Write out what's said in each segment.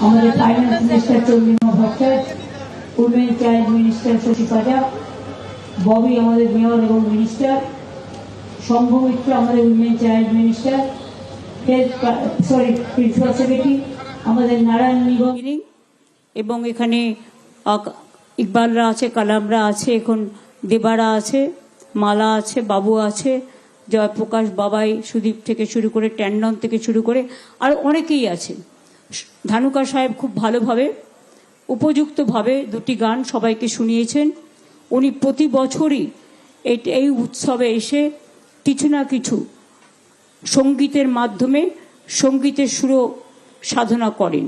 আমাদের finance minister Chandrima Bhattacharya, women child minister Shashi Panja, Bobby আমাদের mayor এবং মিনিস্টার, শম্ভ মিত্র আমাদের women child minister, principal secretary আমাদের নারায়ণ নিগম, এবং এখানে ইকবালরা আছে, কালামরা আছে, এখন দেবারা আছে, মালা আছে, বাবু আছে, জয়প্রকাশ, বাবাই, সুদীপ থেকে শুরু করে ট্যান্ডন থেকে শুরু করে আর অনেকেই আছে। ধানুকা সাহেব খুব ভালোভাবে উপযুক্তভাবে দুটি গান সবাইকে শুনিয়েছেন। উনি প্রতি বছরই এই উৎসবে এসে কিছু না কিছু সঙ্গীতের মাধ্যমে সঙ্গীতের সুরো সাধনা করেন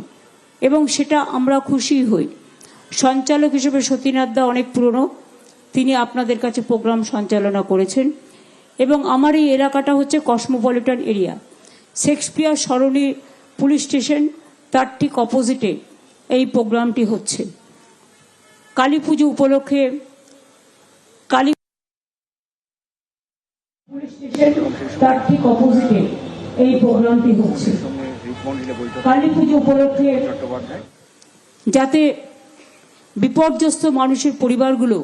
এবং সেটা আমরা খুশি হই। সঞ্চালক হিসেবে সতীনাথ দা অনেক পুরনো, তিনি আপনাদের কাছে প্রোগ্রাম সঞ্চালনা করেছেন এবং আমার এই এলাকাটা হচ্ছে কসমোপলিটন এরিয়া। শেক্সপিয়ার সরণি পুলিশ স্টেশন তার ঠিক অপোজিটে এই প্রোগ্রামটি হচ্ছে। কালী পুজো উপলক্ষে পুলিশ স্টেশন তার ঠিক অপোজিটে এই প্রোগ্রামটি হচ্ছে। কালী পুজো উপলক্ষে যাতে বিপর্যস্ত মানুষের পরিবারগুলো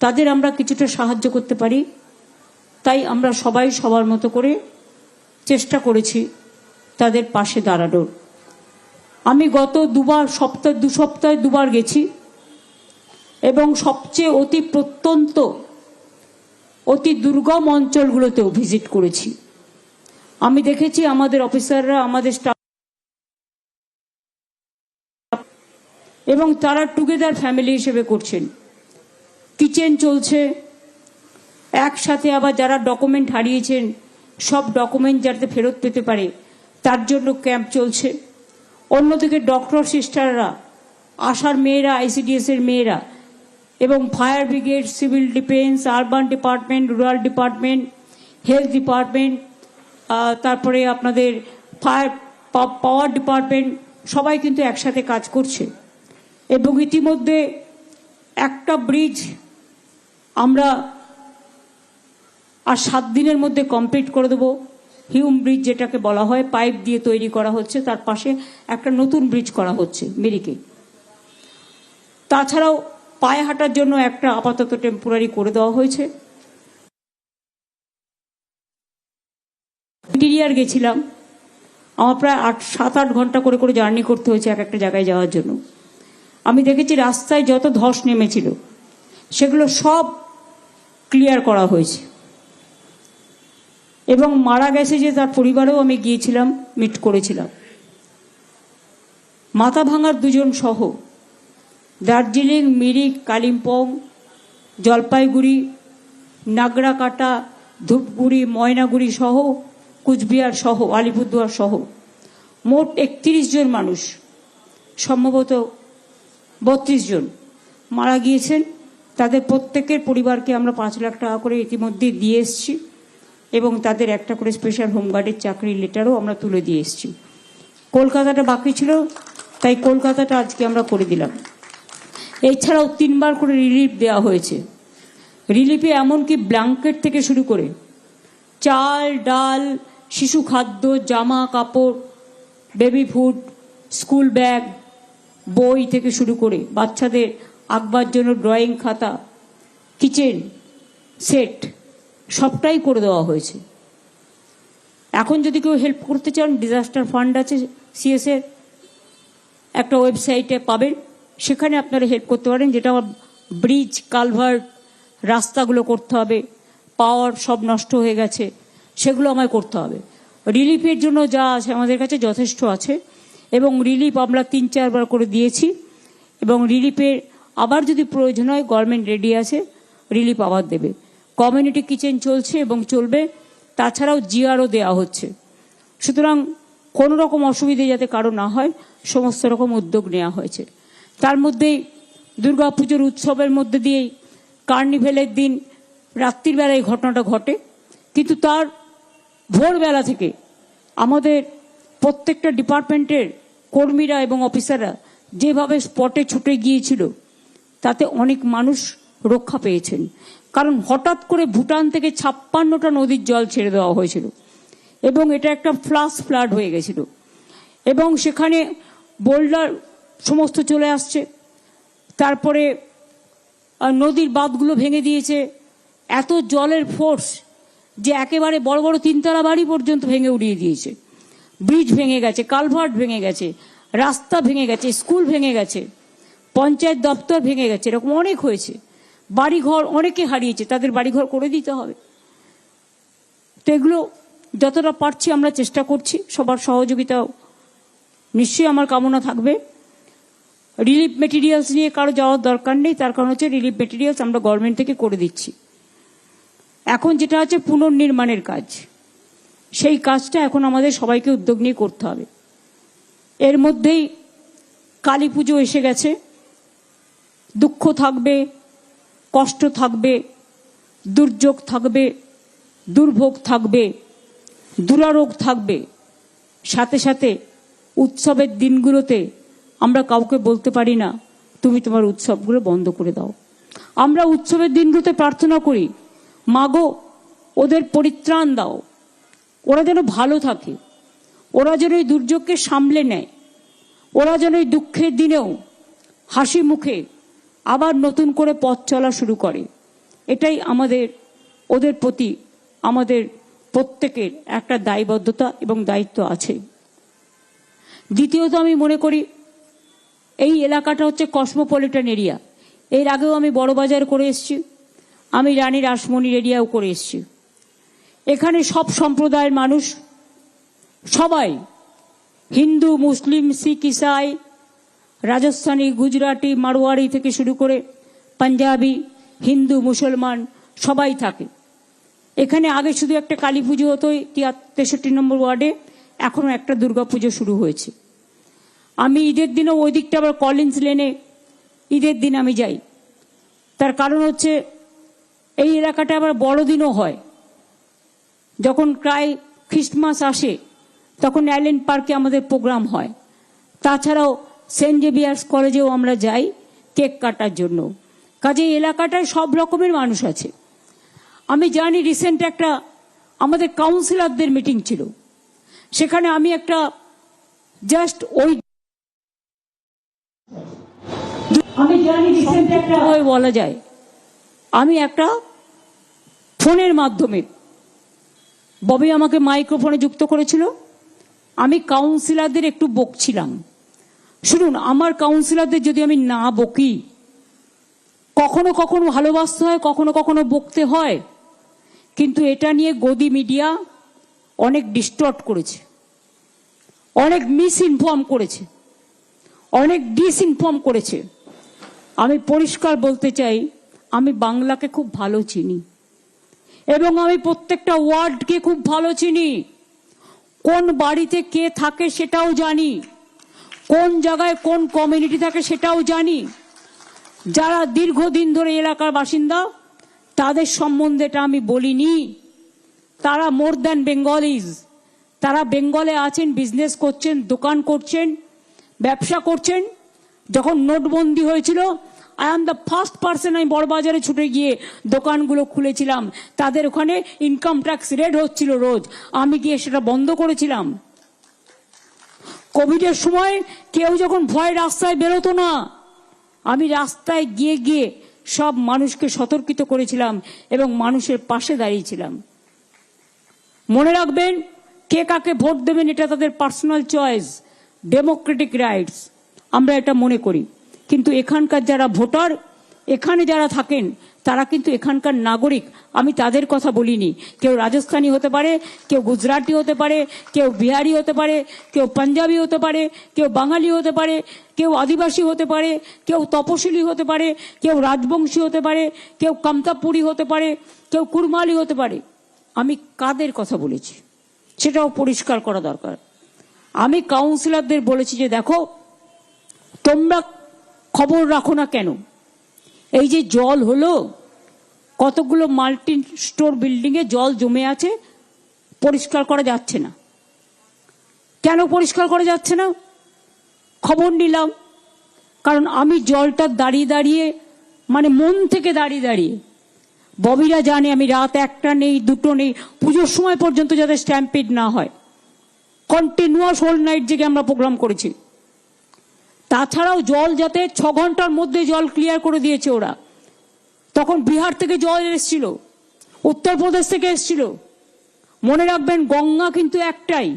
তাদের আমরা কিছুটা সাহায্য করতে পারি, তাই আমরা সবাই সবার মতো করে চেষ্টা করেছি তাদের পাশে দাঁড়ানোর। আমি গত দু সপ্তাহে দুবার গেছি এবং সবচেয়ে অতি প্রত্যন্ত অতি দুর্গম অঞ্চলগুলোতেও ভিজিট করেছি। আমি দেখেছি আমাদের অফিসাররা, আমাদের স্টাফ এবং তারা টুগেদার ফ্যামিলি হিসেবে করছেন। কিচেন চলছে, একসাথে আবার যারা ডকুমেন্ট হারিয়েছেন সব ডকুমেন্ট যাতে ফেরত পেতে পারে তার জন্য ক্যাম্প চলছে। অন্যদিকে ডক্টর সিস্টাররা, আশার মেয়েরা, আইসিডিএস এর মেয়েরা এবং fire brigade, civil defence, urban department, rural department, health department, তারপরে আপনাদের পাওয়ার ডিপার্টমেন্ট সবাই কিন্তু একসাথে কাজ করছে এবং ইতিমধ্যে একটা ব্রিজ আমরা আর 7 দিনের মধ্যে কমপ্লিট করে দেবো। হিউম ব্রিজ যেটাকে বলা হয়, পাইপ দিয়ে তৈরি করা হচ্ছে, তার পাশে একটা নতুন ব্রিজ করা হচ্ছে মেরিকে। তাছাড়াও পায়ে হাঁটার জন্য একটা আপাতত টেম্পোরারি করে দেওয়া হয়েছে। ইন্টিরিয়ার গেছিলাম, আমার প্রায় 7-8 ঘন্টা করে করে জার্নি করতে হয়েছে এক একটা জায়গায় যাওয়ার জন্য। আমি দেখেছি রাস্তায় যত ধস নেমেছিল সেগুলো সব ক্লিয়ার করা হয়েছে এবং মারা গেছে যে তার পরিবারেও আমি গিয়েছিলাম, মিট করেছিলাম। মাথা ভাঙার 2 জন সহ দার্জিলিং, মিরিক, কালিম্পং, জলপাইগুড়ি, নাগরাকাটা, ধূপগুড়ি, ময়নাগুড়ি সহ কুচবিহার সহ আলিপুরদুয়ার সহ মোট 31 জন মানুষ, সম্ভবত 32 জন মারা গিয়েছেন। তাদের প্রত্যেকের পরিবারকে আমরা 5 লাখ টাকা করে ইতিমধ্যে দিয়ে এসেছি এবং তাদের একটা করে স্পেশাল হোমগার্ডের চাকরির লেটারও আমরা তুলে দিয়ে এসেছি। কলকাতাটা বাকি ছিল, তাই কলকাতাটা আজকে আমরা করে দিলাম। এছাড়াও 3 বার করে রিলিফ দেওয়া হয়েছে। রিলিফে এমনকি ব্ল্যাঙ্কেট থেকে শুরু করে চাল, ডাল, শিশু খাদ্য, জামা কাপড়, বেবি ফুড, স্কুল ব্যাগ, বই থেকে শুরু করে বাচ্চাদের আঁকবার জন্য ড্রয়িং খাতা, কিচেন সেট সবটাই করে দেওয়া হয়েছে। এখন যদি কেউ হেল্প করতে চান, ডিজাস্টার ফান্ড আছে সিএস এর, একটা ওয়েবসাইটে পাবেন, সেখানে আপনারা হেল্প করতে পারেন। যেটা আমার ব্রিজ, কালভার্ট, রাস্তাগুলো করতে হবে, পাওয়ার সব নষ্ট হয়ে গেছে, সেগুলো আমায় করতে হবে। রিলিফের জন্য যা আছে আমাদের কাছে যথেষ্ট আছে এবং রিলিফ আমরা 3-4 বার করে দিয়েছি এবং রিলিফের আবার যদি প্রয়োজন হয় গভর্নমেন্ট রেডি আছে, রিলিফ আবার দেবে। কমিউনিটি কিচেন চলছে এবং চলবে, তাছাড়াও জিআরও দেওয়া হচ্ছে। সুতরাং কোনো রকম অসুবিধে যাতে কারো না হয় সমস্ত রকম উদ্যোগ নেওয়া হয়েছে। তার মধ্যেই দুর্গাপুজোর উৎসবের মধ্যে দিয়েই কার্নিভেলের দিন রাত্রির বেলায় ঘটনাটা ঘটে, কিন্তু তার ভোরবেলা থেকে আমাদের প্রত্যেকটা ডিপার্টমেন্টের কর্মীরা এবং অফিসাররা যেভাবে স্পটে ছুটে গিয়েছিল তাতে অনেক মানুষ রক্ষা পেয়েছেন। কারণ হঠাৎ করে ভুটান থেকে 56টা নদীর জল ছেড়ে দেওয়া হয়েছিল এবং এটা একটা ফ্লাড হয়ে গেছিল এবং সেখানে বোল্ডার সমস্ত চলে আসছে, তারপরে নদীর বাঁধগুলো ভেঙে দিয়েছে, এত জলের ফোর্স যে একেবারে বড় বড় তিনতলা বাড়ি পর্যন্ত ভেঙে উড়িয়ে দিয়েছে। ব্রিজ ভেঙে গেছে, কালভার্ট ভেঙে গেছে, রাস্তা ভেঙে গেছে, স্কুল ভেঙে গেছে, পঞ্চায়েত দপ্তর ভেঙে গেছে, এরকম অনেক হয়েছে। বাড়িঘর অনেকে হারিয়েছে, তাদের বাড়িঘর করে দিতে হবে। তো এগুলো যতটা পারছি আমরা চেষ্টা করছি, সবার সহযোগিতাও নিশ্চয়ই আমার কামনা থাকবে। রিলিফ মেটেরিয়ালস নিয়ে কারো যাওয়ার দরকার নেই, তার কারণ হচ্ছে রিলিফ মেটেরিয়ালস আমরা গভর্নমেন্ট থেকে করে দিচ্ছি। এখন যেটা আছে পুনর্নির্মাণের কাজ, সেই কাজটা এখন আমাদের সবাইকে উদ্যোগ নিয়ে করতে হবে। এর মধ্যেই কালী পুজো এসে গেছে, দুঃখ থাকবে, কষ্ট থাকবে, দুর্যোগ থাকবে, দুর্ভোগ থাকবে, দুরারোগ থাকবে। সাথে সাথে উৎসবের দিনগুলোতে আমরা কাউকে বলতে পারি না তুমি তোমার উৎসবগুলো বন্ধ করে দাও। আমরা উৎসবের দিনগুলোতে প্রার্থনা করি, মাগো ওদের পরিত্রাণ দাও, ওরা যেন ভালো থাকে, ওরা যেন এই দুর্যোগকে সামলে নেয়, ওরা যেন এই দুঃখের দিনেও হাসি মুখে আবার নতুন করে পথ চলা শুরু করে। এটাই আমাদের ওদের প্রতি আমাদের প্রত্যেকের একটা দায়বদ্ধতা এবং দায়িত্ব আছে। দ্বিতীয়ত আমি মনে করি এই এলাকাটা হচ্ছে কসমোপলিটন এরিয়া। এর আগেও আমি বড়বাজার করে এসেছি, আমি রানী রাসমণির এরিয়াও করে এসেছি। এখানে সব সম্প্রদায়ের মানুষ, সবাই, হিন্দু, মুসলিম, শিখ, ইসাই, রাজস্থানী, গুজরাটি, মারোয়ারি থেকে শুরু করে পাঞ্জাবি, হিন্দু, মুসলমান সবাই থাকে এখানে। আগে শুধু একটা কালী পুজো হতো 63 নম্বর ওয়ার্ডে, এখনো একটা দুর্গা পুজো শুরু হয়েছে। আমি ঈদের দিনও ওই দিকটা আবার কলিন্স লেনে ঈদের দিন আমি যাই, তার কারণ হচ্ছে এই এলাকাটা আবার বড়দিনও হয়। যখন প্রায় খ্রিস্টমাস আসে তখন অ্যালেন পার্কে আমাদের প্রোগ্রাম হয়। তাছাড়াও সেন্ট জেভিয়ার্স কলেজেও আমরা যাই কেক কাটার জন্য। কাজে এলাকাটায় সব রকমের মানুষ আছে। আমি জানি রিসেন্ট একটা আমাদের কাউন্সিলরদের মিটিং ছিল, সেখানে আমি একটা জাস্ট ওই আমি জানি রিসেন্ট একটা বলা যায়, আমি একটা ফোনের মাধ্যমে ববি আমাকে মাইক্রোফোনে যুক্ত করেছিল, আমি কাউন্সিলরদের একটু বকছিলাম। শুনুন, আমার কাউন্সিলরদের যদি আমি না বকি, কখনো কখনো ভালোবাসতে হয়, কখনো কখনো বকতে হয়, কিন্তু এটা নিয়ে গদি মিডিয়া অনেক ডিস্টর্ট করেছে, অনেক মিস ইনফর্ম করেছে, অনেক ডিসইনফর্ম করেছে। আমি পরিষ্কার বলতে চাই, আমি বাংলাকে খুব ভালো চিনি এবং আমি প্রত্যেকটা ওয়ার্ডকে খুব ভালো চিনি। কোন বাড়িতে কে থাকে সেটাও জানি, কোন জায়গায় কোন কমিউনিটি থাকে সেটাও জানি। যারা দীর্ঘদিন ধরে এলাকার বাসিন্দা তাদের সম্বন্ধে এটা আমি বলিনি। তারা মোর দ্যান বেঙ্গলিজ, তারা বেঙ্গলে আছেন, বিজনেস করছেন, দোকান করছেন, ব্যবসা করছেন। যখন নোটবন্দি হয়েছিল, I am the first person, আমি বড়বাজারে ছুটে গিয়ে দোকানগুলো খুলেছিলাম। তাদের ওখানে ইনকাম ট্যাক্স রেড হচ্ছিল রোজ, আমি গিয়ে সেটা বন্ধ করেছিলাম। কোভিডের সময় কেউ যখন ভয় রাস্তায় বেরোতো না, আমি রাস্তায় গিয়ে গিয়ে সব মানুষকে সতর্কিত করেছিলাম এবং মানুষের পাশে দাঁড়িয়েছিলাম। মনে রাখবেন, কে কাকে ভোট দেবেন এটা তাদের পার্সোনাল চয়েস, ডেমোক্রেটিক রাইটস, আমরা এটা মনে করি। কিন্তু এখানকার যারা ভোটার, এখানে যারা থাকেন, তারা কিন্তু এখানকার নাগরিক। আমি তাদের কথা বলিনি। কেউ রাজস্থানী হতে পারে, কেউ গুজরাটি হতে পারে, কেউ বিহারি হতে পারে, কেউ পাঞ্জাবি হতে পারে, কেউ বাঙালি হতে পারে, কেউ আদিবাসী হতে পারে, কেউ তপশিলি হতে পারে, কেউ রাজবংশী হতে পারে, কেউ কামতাপুরি হতে পারে, কেউ কুরমালি হতে পারে। আমি কাদের কথা বলেছি সেটাও পরিষ্কার করা দরকার। আমি কাউন্সিলরদের বলেছি যে দেখো, তোমরা খবর রাখো না কেন, এই যে জল হলো, কতগুলো মাল্টি স্টোর বিল্ডিংয়ে জল জমে আছে, পরিষ্কার করা যাচ্ছে না। কেন পরিষ্কার করা যাচ্ছে না? খবর নিলাম, কারণ আমি জলটা দাঁড়িয়ে দাঁড়িয়ে, মানে মন থেকে দাঁড়িয়ে দাঁড়িয়ে, ববিরা জানে আমি রাত 1টা নেই, 2টো নেই, পুজোর সময় পর্যন্ত যাতে স্ট্যাম্পিড না হয়, কন্টিনিউয়াস হোল নাইট জেগে আমরা প্রোগ্রাম করেছি। তাছাড়াও জল যাতে 6 ঘন্টার মধ্যে জল ক্লিয়ার করে দিয়েছে ওরা। তখন বিহার থেকে জল এসেছিল, উত্তরপ্রদেশ থেকে এসেছিল। মনে রাখবেন গঙ্গা কিন্তু একটাই,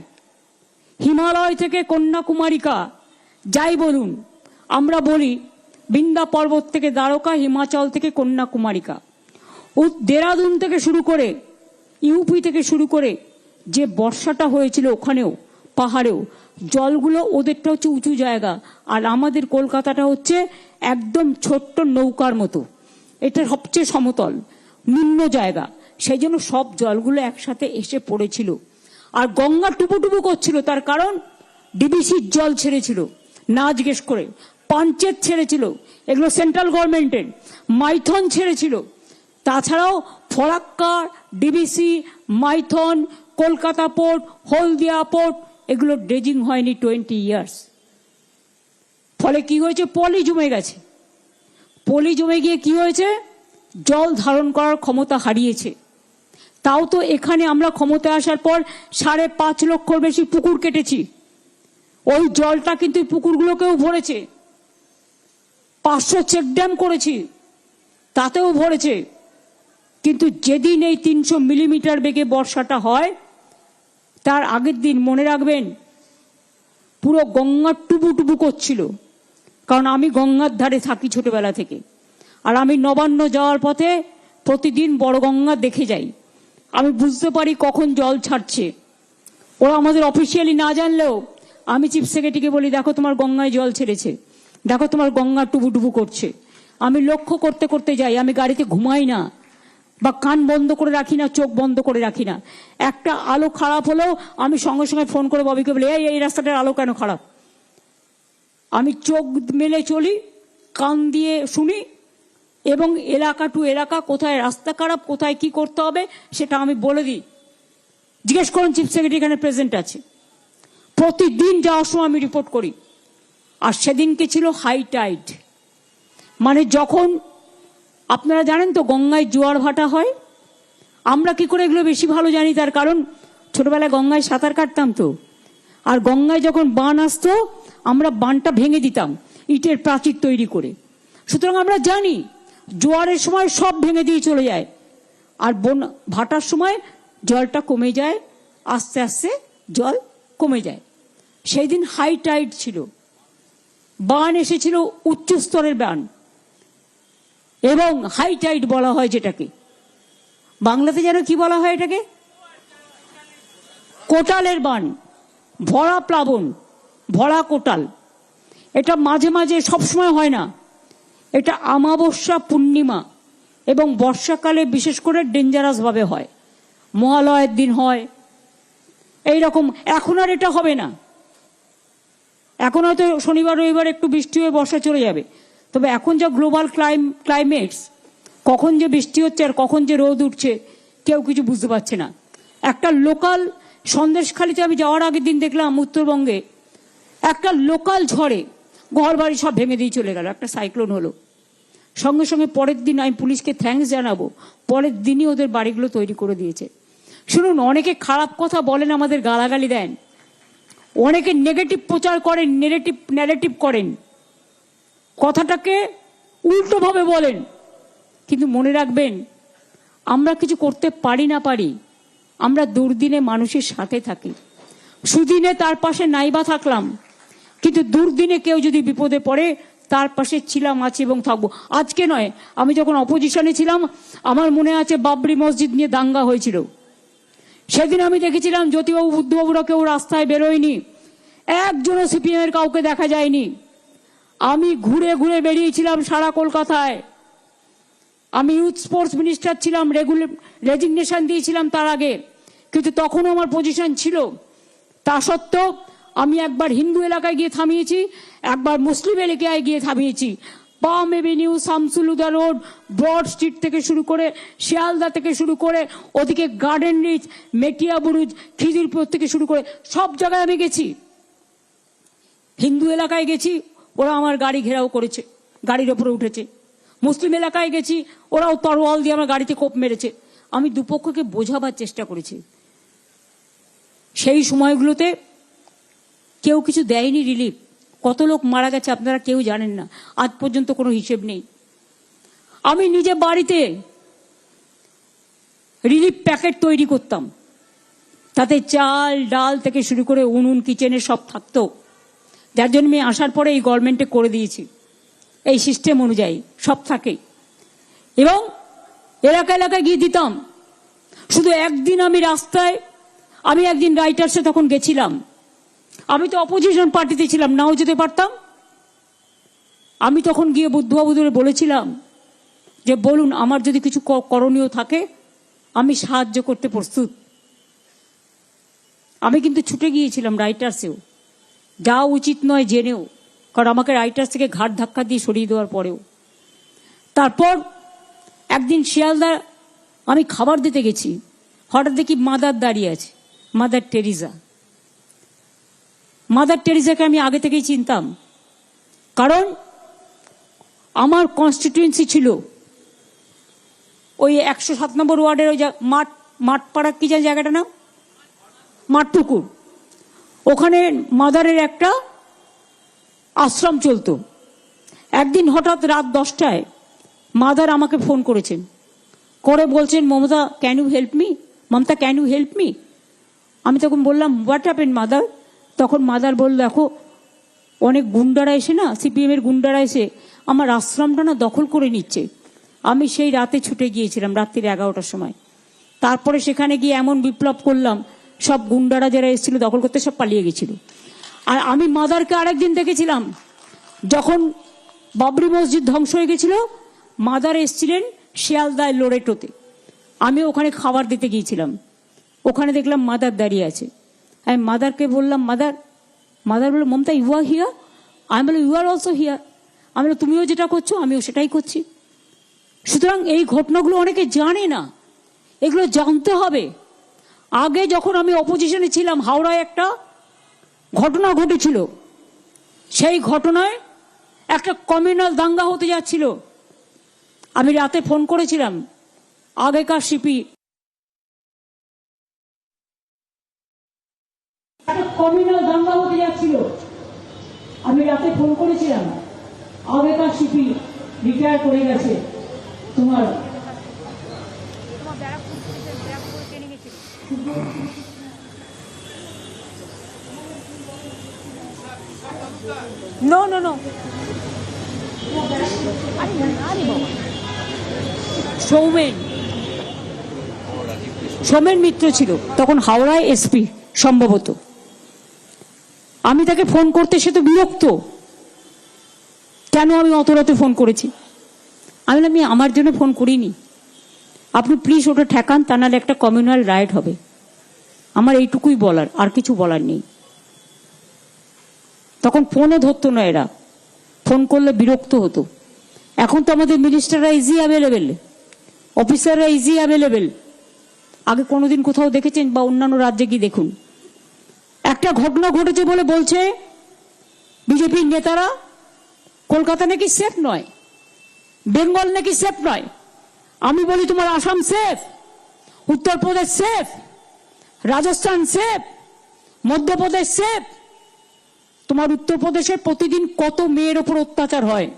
হিমালয় থেকে কন্যাকুমারিকা যাই বলুন, আমরা বলি বিন্ধ্যা পর্বত থেকে দ্বারকা, হিমাচল থেকে কন্যাকুমারিকা, দেরাদুন থেকে শুরু করে ইউপি থেকে শুরু করে যে বর্ষাটা হয়েছিল ওখানেও পাহাড়েও জলগুলো, ওদেরটা হচ্ছে উঁচু জায়গা আর আমাদের কলকাতাটা হচ্ছে একদম ছোট্ট নৌকার মতো, এটা সবচেয়ে সমতল নিম্ন জায়গা, সেই জন্য সব জলগুলো একসাথে এসে পড়েছিল। আর গঙ্গা টুপুটুপু করছিল, তার কারণ ডিবিসির জল ছেড়েছিল না জিজ্ঞেস করে, পাঞ্চেত ছেড়েছিল, এগুলো সেন্ট্রাল গভর্নমেন্টের, মাইথন ছেড়েছিল। তাছাড়াও ফরাক্কা, ডিবিসি, মাইথন, কলকাতা পোর্ট, হলদিয়া পোর্ট, এগুলো ড্রেজিং হয়নি 20 ইয়ার্স। ফলে কি হয়েছে, পলি জমে গেছে। পলি জমে গিয়ে কি হয়েছে, জল ধারণ করার ক্ষমতা হারিয়েছে। তাও তো এখানে আমরা ক্ষমতায় আসার পর 5.5 লক্ষর বেশি পুকুর কেটেছি, ওই জলটা কিন্তু পুকুরগুলোকেও ভরেছে। 500 চেক ড্যাম করেছি, তাতেও ভরেছে। কিন্তু যেদিন এই 300 মিলিমিটার বেগে বর্ষাটা হয়, তার আগের দিন মনে রাখবেন পুরো গঙ্গা টুবু করছিল। কারণ আমি গঙ্গার ধারে থাকি ছোটবেলা থেকে, আর আমি নবান্ন যাওয়ার পথে প্রতিদিন বড় গঙ্গা দেখে যাই, আমি বুঝতে পারি কখন জল ছাড়ছে। ওরা আমাদের অফিসিয়ালি না জানলেও আমি চিফ সেক্রেটারিকে বলি, দেখো তোমার গঙ্গায় জল ছেড়েছে, দেখো তোমার গঙ্গা টুবু করছে। আমি লক্ষ্য করতে করতে যাই, আমি গাড়িতে ঘুমাই না বা কান বন্ধ করে রাখি না, চোখ বন্ধ করে রাখি না। একটা আলো খারাপ হলেও আমি সঙ্গে সঙ্গে ফোন করে ববিকে বলি, এই রাস্তাটার আলো কেন খারাপ। আমি চোখ মেলে চলি, কান দিয়ে শুনি, এবং এলাকা টু এলাকা কোথায় রাস্তা খারাপ, কোথায় কি করতে হবে সেটা আমি বলে দিই। জিজ্ঞেস করুন, চিফ সেক্রেটারি এখানে প্রেজেন্ট আছে, প্রতিদিন যাওয়ার সময় আমি রিপোর্ট করি। আর সেদিনকে ছিল হাই টাইড, মানে যখন আপনারা জানেন তো গঙ্গায় জোয়ার ভাটা হয়। আমরা কি করে এগুলো বেশি ভালো জানি, তার কারণ ছোটবেলায় গঙ্গায় সাঁতার কাটতাম তো। আর গঙ্গায় যখন বান আসতো, আমরা বানটা ভেঙে দিতাম ইটের প্রাচীর তৈরি করে। সুতরাং আমরা জানি জোয়ারের সময় সব ভেঙে দিয়ে চলে যায়, আর ভাটার সময় জলটা কমে যায়, আস্তে আস্তে জল কমে যায়। সেই দিন হাই টাইড ছিল, বান এসেছিল উচ্চ স্তরের বান, এবং হাই টাইড বলা হয় যেটাকে। বাংলাতে যেন কি বলা হয় এটাকে, কোটালের বান, ভরা প্লাবন, ভরা কোটাল। এটা মাঝে মাঝে সবসময় হয় না, এটা অমাবস্যা, পূর্ণিমা এবং বর্ষাকালে বিশেষ করে ডেঞ্জারাস ভাবে হয়, মহালয়ের দিন হয় এইরকম। এখন আর এটা হবে না, এখন হয়তো শনিবার রবিবার একটু বৃষ্টি হয়ে বর্ষা চলে যাবে। তবে এখন যা গ্লোবাল ক্লাইমেটস, কখন যে বৃষ্টি হচ্ছে আর কখন যে রোদ উঠছে কেউ কিছু বুঝতে পারছে না। একটা লোকাল সন্দেশখালিতে আমি যাওয়ার আগের দিন দেখলাম উত্তরবঙ্গে একটা লোকাল ঝড়ে ঘর বাড়ি সব ভেঙে দিয়ে চলে গেল, একটা সাইক্লোন হলো। সঙ্গে সঙ্গে পরের দিন আমি পুলিশকে থ্যাঙ্কস জানাবো, পরের দিনই ওদের বাড়িগুলো তৈরি করে দিয়েছে। শুনুন, অনেকে খারাপ কথা বলেন, আমাদের গালাগালি দেন, অনেকে নেগেটিভ প্রচার করেন, ন্যারেটিভ করেন, কথাটাকে উল্টোভাবে বলেন। কিন্তু মনে রাখবেন, আমরা কিছু করতে পারি না পারি, আমরা দুর্দিনে মানুষের সাথে থাকি। সুদিনে তার পাশে নাইবা থাকলাম, কিন্তু দুর্দিনে কেউ যদি বিপদে পড়ে তার পাশে ছিলাম, আছি এবং থাকবো। আজকে নয়, আমি যখন অপোজিশনে ছিলাম, আমার মনে আছে বাবরি মসজিদ নিয়ে দাঙ্গা হয়েছিল। সেদিন আমি দেখেছিলাম জ্যোতিবাবু, বুদ্ধবাবুরা কেউ রাস্তায় বেরোয়নি, একজনও সিপিএমের কাউকে দেখা যায়নি। আমি ঘুরে ঘুরে বেরিয়েছিলাম সারা কলকাতায়। আমি ইউথ স্পোর্টস মিনিস্টার ছিলাম, রেজিগনেশন দিয়েছিলাম তার আগে, কিন্তু তখনও আমার পজিশন ছিল। তা সত্ত্বেও আমি একবার হিন্দু এলাকায় গিয়ে থামিয়েছি, একবার মুসলিম এলাকায় গিয়ে থামিয়েছি। পাম এভিনিউ, শামসুলুদা রোড, ব্রড স্ট্রিট থেকে শুরু করে শিয়ালদা থেকে শুরু করে ওদিকে গার্ডেন রিচ, মেটিয়া বুরুজ, খিদিরপুর থেকে শুরু করে সব জায়গায় আমি গেছি। হিন্দু এলাকায় গেছি, ওরা আমার গাড়ি ঘেরাও করেছে, গাড়ির ওপরে উঠেছে। মুসলিম এলাকায় গেছি, ওরাও তরোয়াল দিয়ে আমার গাড়িতে কোপ মেরেছে। আমি দুপক্ষকে বোঝাবার চেষ্টা করেছি। সেই সময়গুলোতে কেউ কিছু দেয়নি রিলিফ, কত লোক মারা গেছে আপনারা কেউ জানেন না, আজ পর্যন্ত কোনো হিসেব নেই। আমি নিজে বাড়িতে রিলিফ প্যাকেট তৈরি করতাম, তাতে চাল ডাল থেকে শুরু করে উনুন কিচেনে সব থাকতো, যার জন্য আমি আসার পরে এই গভর্নমেন্টে করে দিয়েছি, এই সিস্টেম অনুযায়ী সব থাকে। এবং এলাকা এলাকায় গিয়ে দিতাম। শুধু একদিন আমি রাস্তায়, আমি একদিন রাইটার্সে তখন গেছিলাম, আমি তো অপোজিশন পার্টিতে ছিলাম, নাও যেতে পারতাম। আমি তখন গিয়ে বুদ্ধবাবুদের বলেছিলাম যে বলুন আমার যদি কিছু করণীয় থাকে আমি সাহায্য করতে প্রস্তুত। আমি কিন্তু ছুটে গিয়েছিলাম রাইটার্সেও, যা উচিত নয় জেনেও, কারণ আমাকে রাইটার্স থেকে ঘাট ধাক্কা দিয়ে সরিয়ে দেওয়ার পরেও। তারপর একদিন শিয়ালদা আমি খাবার দিতে গেছি, হঠাৎ দেখি মাদার দাঁড়িয়ে আছে, মাদার টেরিজা। মাদার টেরিজাকে আমি আগে থেকেই চিনতাম, কারণ আমার কনস্টিটিউয়েন্সি ছিল ওই 107 নম্বর ওয়ার্ডের ওই মাঠপাড়া কি জায়গাটা না, মাঠপুকুর, ওখানে মাদারের একটা আশ্রম চলতো। একদিন হঠাৎ রাত 10টায় মাদার আমাকে ফোন করেছেন, করে বলছেন Mamata can you help me, Mamata can you help me. আমি তখন বললাম হোয়াট হ্যাপেন মাদার। তখন মাদার বলল দেখো অনেক গুন্ডারা এসে না, সিপিএমের গুন্ডারা এসে আমার আশ্রমটা না দখল করে নিচ্ছে। আমি সেই রাতে ছুটে গিয়েছিলাম, রাত্রির 11টার সময়। তারপরে সেখানে গিয়ে এমন বিপ্লব করলাম, সব গুন্ডারা যারা এসেছিল দখল করতে সব পালিয়ে গেছিল। আর আমি মাদারকে আরেকদিন দেখেছিলাম, যখন বাবরি মসজিদ ধ্বংস হয়ে গেছিল, মাদার এসছিলেন শিয়ালদায় লোরেটোতে। আমি ওখানে খাবার দিতে গিয়েছিলাম, ওখানে দেখলাম মাদার দাঁড়িয়ে আছে। আমি মাদারকে বললাম মাদার, মাদার বলল মমতা ইউ আর হিয়ার। আমি বললাম ইউ আর অলসো হিয়ার। আমি বললাম তুমিও যেটা করছো আমিও সেটাই করছি। সুতরাং এই ঘটনাগুলো অনেকে জানে না, এগুলো জানতে হবে। আগে যখন আমি অপোজিশনে ছিলাম, হাওড়ায় একটা ঘটনা ঘটেছিল, সেই ঘটনায় একটা কমিউনাল দাঙ্গা হতে যাচ্ছিল। আমি রাতে ফোন করেছিলাম আগেকার সিপি, একটা কমিউনাল দাঙ্গা হতে যাচ্ছিল, আমি রাতে ফোন করেছিলাম আগেকার সিপি রিটায়ার করে গেছে, তোমার নো নো নো সৌমেন মিত্র ছিল তখন হাওড়ায় এসপি সম্ভবত। আমি তাকে ফোন করতে, সে তো বিরক্ত, কেন আমি অত রাতে ফোন করেছি। আমি বললাম আমি আমার জন্য ফোন করিনি, আপনি প্লিজ ওটা ঠেকান, তা নাহলে একটা কমিউনাল রাইট হবে। আমার এইটুকুই বলার, আর কিছু বলার নেই। তখন ফোনও ধরতো না এরা, ফোন করলে বিরক্ত হতো। এখন তো আমাদের মিনিস্টাররা ইজি অ্যাভেলেবেল, অফিসাররা ইজি অ্যাভেলেবেল। আগে কোনোদিন কোথাও দেখেছেন? বা অন্যান্য রাজ্যে গিয়ে দেখুন, একটা ঘটনা ঘটেছে বলে বলছে বিজেপির নেতারা কলকাতা নাকি সেফ নয়, বেঙ্গল নাকি সেফ নয়। আমি বলি তোমার Assam safe, Uttar Pradesh safe, Rajasthan safe, Madhya Pradesh safe. তোমার উত্তরপ্রদেশে প্রতিদিন কত মেয়ের ওপর অত্যাচার হয়,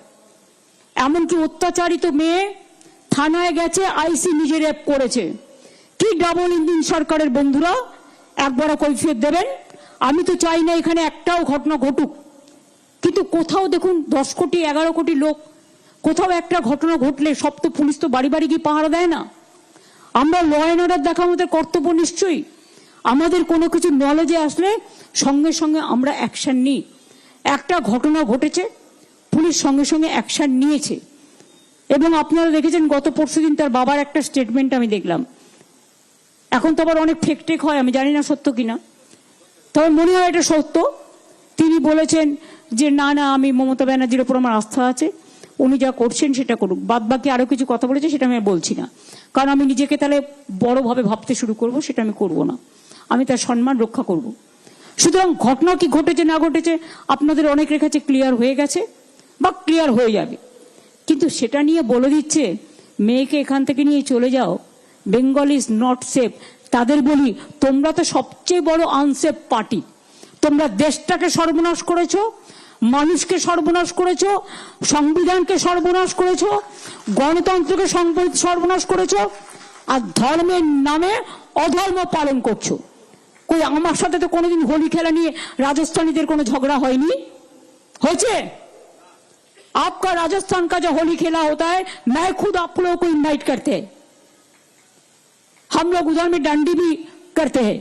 এমনকি অত্যাচারিত মেয়ে থানায় গেছে, আইসি নিজে রেপ করেছে। কি ডাবল ইঞ্জিন সরকারের বন্ধুরা, একবারও কৈফিয়ত দেবেন? আমি তো চাই না এখানে একটাও ঘটনা ঘটুক, কিন্তু কোথাও দেখুন 10 কোটি 11 কোটি লোক, কোথাও একটা ঘটনা ঘটলে সব তো পুলিশ তো বাড়ি বাড়ি গিয়ে পাহারা দেয় না। আমরা ল অ্যান্ড অর্ডার দেখা আমাদের কর্তব্য নিশ্চয়ই, আমাদের কোনো কিছু নলেজে আসলে সঙ্গে সঙ্গে আমরা অ্যাকশন নিই। একটা ঘটনা ঘটেছে, পুলিশ সঙ্গে সঙ্গে অ্যাকশন নিয়েছে। এবং আপনারা দেখেছেন গত পরশুদিন তার বাবার একটা স্টেটমেন্ট আমি দেখলাম। এখন তো আবার অনেক ফেক টেক হয়, আমি জানি না সত্য কিনা, তবে মনে হয় এটা সত্য। তিনি বলেছেন যে না না আমি মমতা ব্যানার্জির ওপর আমার আস্থা আছে, উনি যা করছেন সেটা করুক। বাদ বাকি আরো কিছু কথা বলেছে সেটা আমি বলছি না, কারণ আমি নিজেকে তাহলে বড়ভাবে ভাবতে শুরু করব, সেটা আমি করব না। আমি তার সম্মান রক্ষা করব। সুতরাং ঘটনা কি ঘটেছে না ঘটেছে আপনাদের অনেকের কাছে ক্লিয়ার হয়ে গেছে বা ক্লিয়ার হয়ে যাবে, কিন্তু সেটা নিয়ে বলে দিচ্ছে মেয়েকে এখান থেকে নিয়ে চলে যাও, বেঙ্গল ইজ নট সেফ। তাদের বলি তোমরা তো সবচেয়ে বড় আনসেফ পার্টি, তোমরা দেশটাকে সর্বনাশ করেছো, মানুষকে সর্বনাশ করেছো, সংবিধানকে সর্বনাশ করেছো, গণতন্ত্রকে সর্বনাশ করেছো, আর ধর্মের নামে অধর্ম পালন করছো। কই আমার সাথে তো কোনোদিন হোলি খেলা নিয়ে রাজস্থানীদের কোনো ঝগড়া হয়নি? হয়েছে? आपका राजस्थान का जो होली खेला होता है, मैं खुद आप लोगों को इनवाइट करते हैं। हम लोग उधर में डांडी भी करते हैं।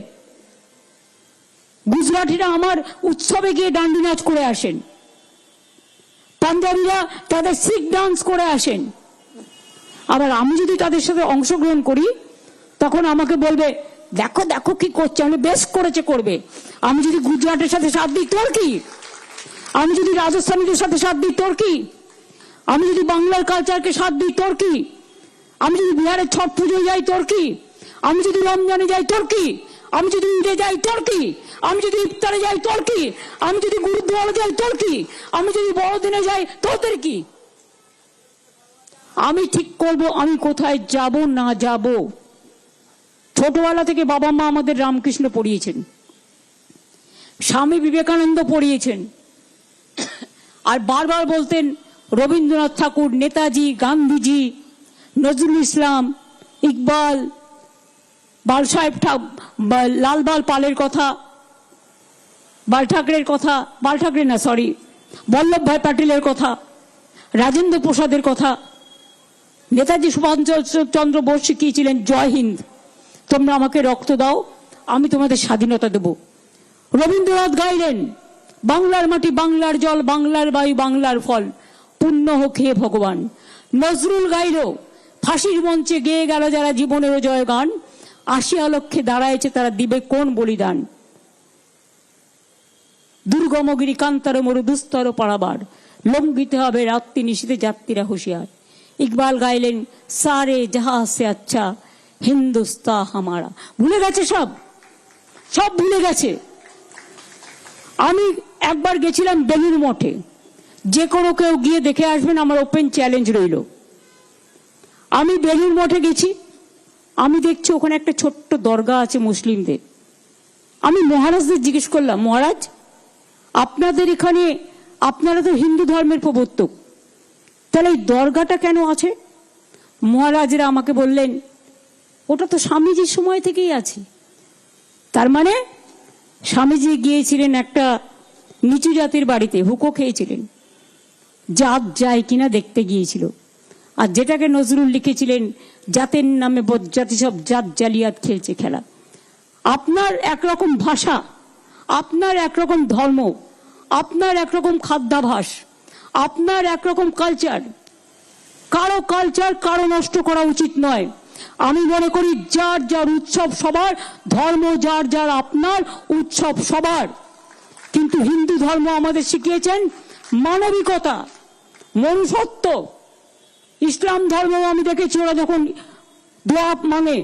गुजराटीरा हमार उत्सवे गিয়ে ডান্ডি নাচ করে আসেন, পাঞ্জাবিরা তাদের সিক ডান্স করে আসেন। আবার আমি যদি তাদের সাথে অংশগ্রহণ করি তখন আমাকে বলবে দেখো দেখো কি করছে, আমি বেশ করেছে করবে। আমি যদি গুজরাটের সাথে সাথ দিই তোর কি? আমি যদি রাজস্থানীদের সাথে সাথ দিই তোর কি? আমি যদি বাংলার কালচারকে সাথ দিই তোর কি? আমি যদি বিহারের ছট পুজোয় যাই তোর কি? আমি যদি রমজানে যাই তোর কি? আমি যদি ঈদে যাই তোর কি? আমি যদি ইফতারে যাই তোর কি? আমি যদি গুরুদ্বারে যাই তোর কি? আমি যদি বড়দিনে যাই তোদের কি? আমি ঠিক করব আমি কোথায় যাব না যাব। ছোটবেলা থেকে বাবা মা আমাদের রামকৃষ্ণ পড়িয়েছেন, স্বামী বিবেকানন্দ পড়িয়েছেন, আর বারবার বলতেন রবীন্দ্রনাথ ঠাকুর, নেতাজি, গান্ধীজি, নজরুল ইসলাম, ইকবাল, বাল সাহেব লালবাল পালের কথা, বাল ঠাকরের কথা, বাল ঠাকরে না সরি বল্লভভাই প্যাটেলের কথা, রাজেন্দ্র প্রসাদের কথা। নেতাজি সুভাষচন্দ্র বোস শিখিয়েছিলেন জয় হিন্দ, তোমরা আমাকে রক্ত দাও আমি তোমাদের স্বাধীনতা দেব। রবীন্দ্রনাথ গাইলেন বাংলার মাটি বাংলার জল, বাংলার বায়ু বাংলার ফল, পুণ্য হোক হে ভগবান। নজরুল গাইল ফাঁসির মঞ্চে গেয়ে গেল যারা জীবনের জয় গান, আসিয়া লক্ষ্যে দাঁড়াইছে তারা দিবে কোন বলিদান। দুর্গমগিরি কান্তার মরু দুস্তর পারাবার, লঙ্ঘিতে হবে রাত্রি নিশীথে যাত্রীরা হুঁশিয়ার। ইকবাল গাইলেন সারে জাহাঁ সে আচ্ছা হিন্দুস্তান হামারা। ভুলে গেছে সব, সব ভুলে গেছে। আমি একবার গেছিলাম বেলুর মঠে, যে কোনো কেউ গিয়ে দেখে আসবেন, আমার ওপেন চ্যালেঞ্জ রইল। আমি বেলুর মঠে গেছি, আমি দেখছি ওখানে একটা ছোট্ট দরগা আছে মুসলিমদের। আমি মহারাজদের জিজ্ঞেস করলাম, মহারাজ আপনাদের এখানে আপনারা তো হিন্দু ধর্মের প্রবর্তক, তাহলে এই দরগাটা কেন আছে? মহারাজরা আমাকে বললেন ওটা তো স্বামীজির সময় থেকেই আছে। তার মানে স্বামীজি গিয়েছিলেন একটা নিচু জাতির বাড়িতে, হুকো খেয়েছিলেন, জাত যায় কিনা দেখতে গিয়েছিল। আর যেটাকে নজরুল লিখেছিলেন জাতের নামে বজ্জাতি সব জাত জালিয়াত খেলছে খেলা। আপনার একরকম ভাষা, আপনার একরকম ধর্ম, আপনার একরকম খাদ্যাভাস, আপনার একরকম কালচার, কারো কালচার কারো নষ্ট করা উচিত নয়। আমি মনে করি যার যার উৎসব সবার, ধর্ম যার যার আপনার, উৎসব সবার। কিন্তু হিন্দু ধর্ম আমাদের শিখিয়েছেন মানবিকতা, মনুষ্যত্ব। ইসলাম ধর্ম আমি দেখেছি ওরা যখন দোয়া মানে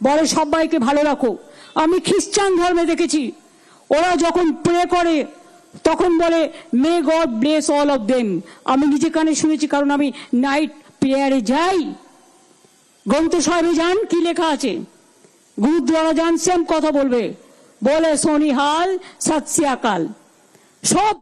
বলে সবাইকে ভালো রাখো। আমি খ্রিস্টান ধর্মে দেখেছি ওরা যখন প্রে করে তখন বলে may God bless all of them. আমি নিজে কানে শুনেছি, কারণ আমি নাইট প্রেয়ারে যাই। গ্রন্থ সাহেবে যান, কি লেখা আছে? গুরুদ্বারা যান, সেম কথা বলবে, বলে সোনিহাল সৎ শ্রী আকাল। সব